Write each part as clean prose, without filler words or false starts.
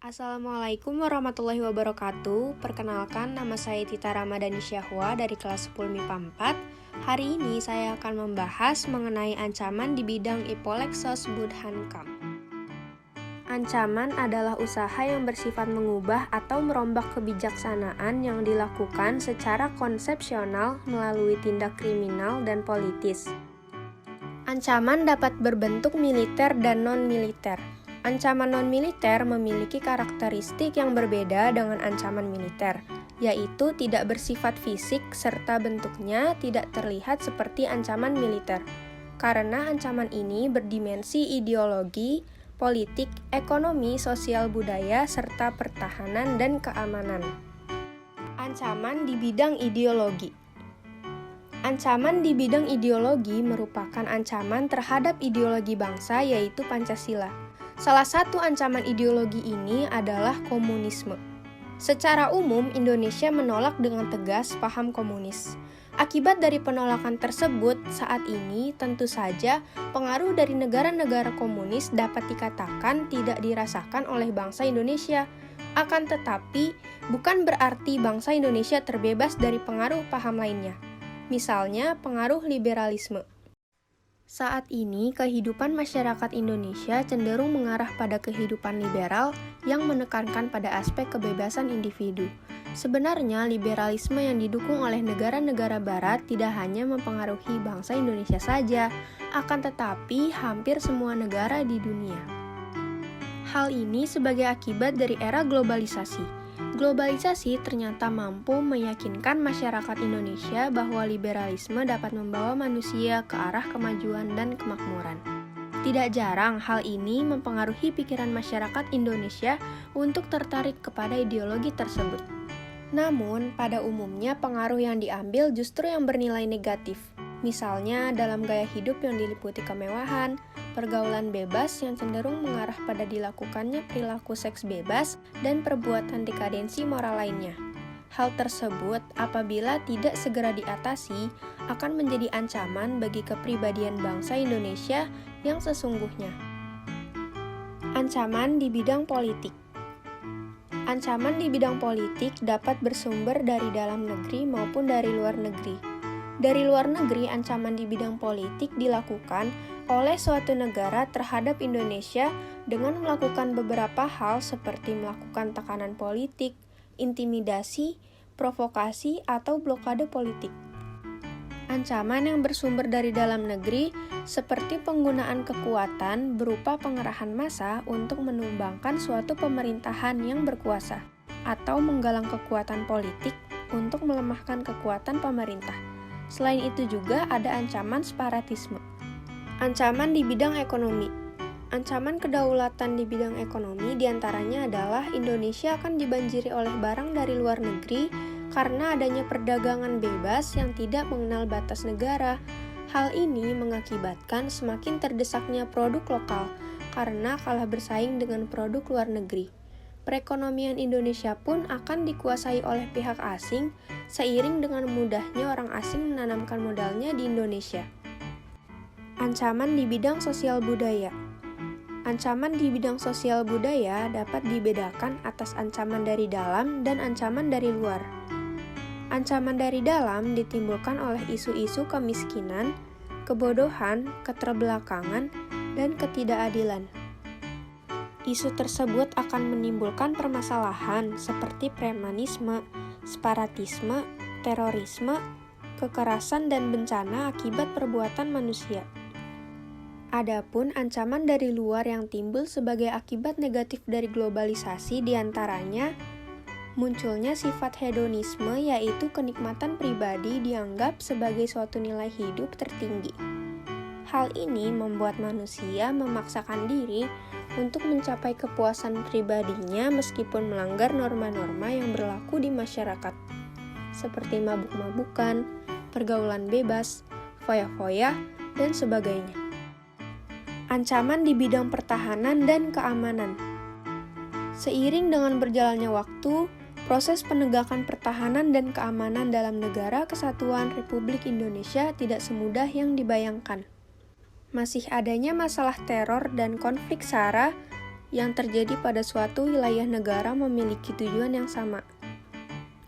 Assalamualaikum warahmatullahi wabarakatuh. Perkenalkan, nama saya Tita Ramadhani Syahwa dari kelas 10 MIPA 4. Hari ini saya akan membahas mengenai ancaman di bidang Ipolexos Budhankam. Ancaman adalah usaha yang bersifat mengubah atau merombak kebijaksanaan yang dilakukan secara konsepsional melalui tindak kriminal dan politis. Ancaman dapat berbentuk militer dan non-militer. Ancaman non-militer memiliki karakteristik yang berbeda dengan ancaman militer, yaitu tidak bersifat fisik serta bentuknya tidak terlihat seperti ancaman militer. Karena ancaman ini berdimensi ideologi, politik, ekonomi, sosial budaya, serta pertahanan dan keamanan. Ancaman di bidang ideologi. Ancaman di bidang ideologi merupakan ancaman terhadap ideologi bangsa, yaitu Pancasila. Salah satu ancaman ideologi ini adalah komunisme. Secara umum, Indonesia menolak dengan tegas paham komunis. Akibat dari penolakan tersebut, saat ini tentu saja pengaruh dari negara-negara komunis dapat dikatakan tidak dirasakan oleh bangsa Indonesia. Akan tetapi, bukan berarti bangsa Indonesia terbebas dari pengaruh paham lainnya. Misalnya, pengaruh liberalisme. Saat ini, kehidupan masyarakat Indonesia cenderung mengarah pada kehidupan liberal yang menekankan pada aspek kebebasan individu. Sebenarnya, liberalisme yang didukung oleh negara-negara barat tidak hanya mempengaruhi bangsa Indonesia saja, akan tetapi hampir semua negara di dunia. Hal ini sebagai akibat dari era globalisasi. Globalisasi ternyata mampu meyakinkan masyarakat Indonesia bahwa liberalisme dapat membawa manusia ke arah kemajuan dan kemakmuran. Tidak jarang hal ini mempengaruhi pikiran masyarakat Indonesia untuk tertarik kepada ideologi tersebut. Namun, pada umumnya pengaruh yang diambil justru yang bernilai negatif. Misalnya dalam gaya hidup yang diliputi kemewahan, pergaulan bebas yang cenderung mengarah pada dilakukannya perilaku seks bebas, dan perbuatan dekadensi moral lainnya. Hal tersebut, apabila tidak segera diatasi, akan menjadi ancaman bagi kepribadian bangsa Indonesia yang sesungguhnya. Ancaman di bidang politik. Ancaman di bidang politik dapat bersumber dari dalam negeri maupun dari luar negeri. Dari luar negeri, ancaman di bidang politik dilakukan oleh suatu negara terhadap Indonesia dengan melakukan beberapa hal seperti melakukan tekanan politik, intimidasi, provokasi, atau blokade politik. Ancaman yang bersumber dari dalam negeri seperti penggunaan kekuatan berupa pengerahan massa untuk menumbangkan suatu pemerintahan yang berkuasa, atau menggalang kekuatan politik untuk melemahkan kekuatan pemerintah. Selain itu juga ada ancaman separatisme. Ancaman di bidang ekonomi. Ancaman kedaulatan di bidang ekonomi diantaranya adalah Indonesia akan dibanjiri oleh barang dari luar negeri karena adanya perdagangan bebas yang tidak mengenal batas negara. Hal ini mengakibatkan semakin terdesaknya produk lokal karena kalah bersaing dengan produk luar negeri. Perekonomian Indonesia pun akan dikuasai oleh pihak asing seiring dengan mudahnya orang asing menanamkan modalnya di Indonesia. Ancaman di bidang sosial budaya. Ancaman di bidang sosial budaya dapat dibedakan atas ancaman dari dalam dan ancaman dari luar. Ancaman dari dalam ditimbulkan oleh isu-isu kemiskinan, kebodohan, keterbelakangan, dan ketidakadilan. Isu tersebut akan menimbulkan permasalahan seperti premanisme, separatisme, terorisme, kekerasan, dan bencana akibat perbuatan manusia. Adapun ancaman dari luar yang timbul sebagai akibat negatif dari globalisasi diantaranya munculnya sifat hedonisme, yaitu kenikmatan pribadi dianggap sebagai suatu nilai hidup tertinggi. Hal ini membuat manusia memaksakan diri untuk mencapai kepuasan pribadinya meskipun melanggar norma-norma yang berlaku di masyarakat, seperti mabuk-mabukan, pergaulan bebas, foya-foya, dan sebagainya. Ancaman di bidang pertahanan dan keamanan. Seiring dengan berjalannya waktu, proses penegakan pertahanan dan keamanan dalam negara kesatuan Republik Indonesia tidak semudah yang dibayangkan. Masih adanya masalah teror dan konflik SARA yang terjadi pada suatu wilayah negara memiliki tujuan yang sama,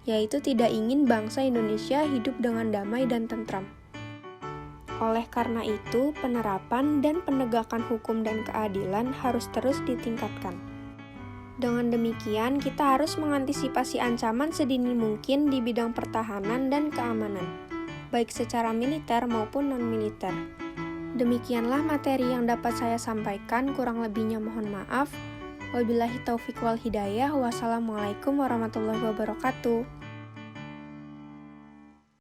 yaitu tidak ingin bangsa Indonesia hidup dengan damai dan tentram. Oleh karena itu, penerapan dan penegakan hukum dan keadilan harus terus ditingkatkan. Dengan demikian, kita harus mengantisipasi ancaman sedini mungkin di bidang pertahanan dan keamanan, baik secara militer maupun non-militer. Demikianlah materi yang dapat saya sampaikan, kurang lebihnya mohon maaf. Wabillahi taufiq wal hidayah. Wassalamualaikum warahmatullahi wabarakatuh.